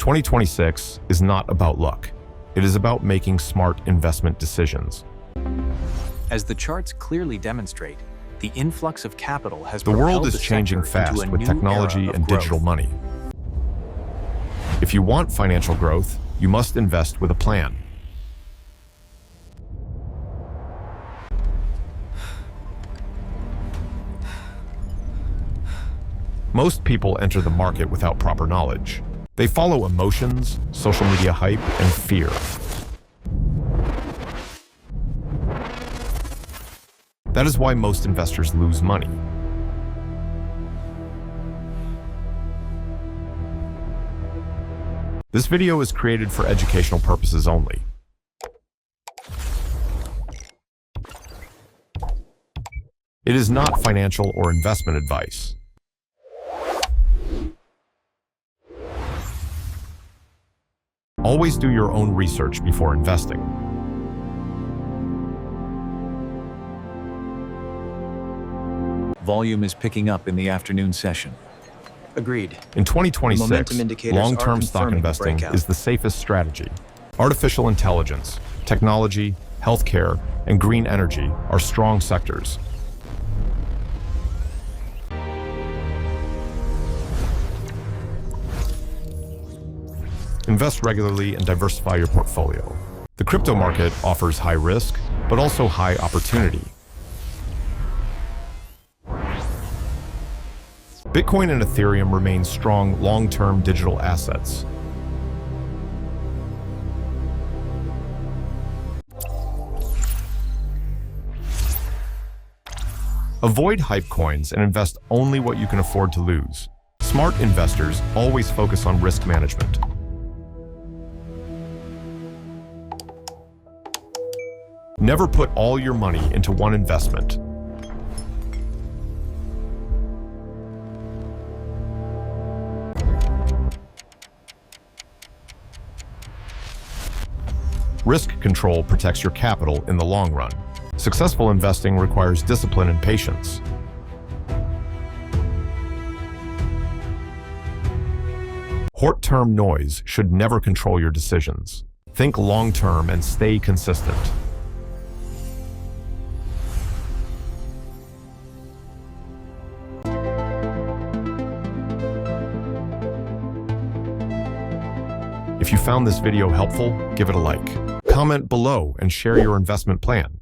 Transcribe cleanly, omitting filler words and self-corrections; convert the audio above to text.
2026 is not about luck. It is about making smart investment decisions. As the charts clearly demonstrate, the influx of capital has The world propelled is the changing sector into fast a with new technology era of and growth. digital money. If you want financial growth, you must invest with a plan. Most people enter the market without proper knowledge. They follow emotions, social media hype, and fear. That is why most investors lose money. This video is created for educational purposes only. It is not financial or investment advice. Always do your own research before investing. Volume is picking up in the afternoon session. Agreed. In 2026, Momentum indicators are long-term stock confirming the investing breakout. is the safest strategy. Artificial intelligence, technology, healthcare, and green energy are strong sectors. Invest regularly and diversify your portfolio. The crypto market offers high risk, but also high opportunity. Bitcoin and Ethereum remain strong long-term digital assets. Avoid hype coins and invest only what you can afford to lose. Smart investors always focus on risk management. Never put all your money into one investment. Risk control protects your capital in the long run. Successful investing requires discipline and patience. Short-term noise should never control your decisions. Think long-term and stay consistent. If you found this video helpful, give it a like. Comment below and share your investment plan.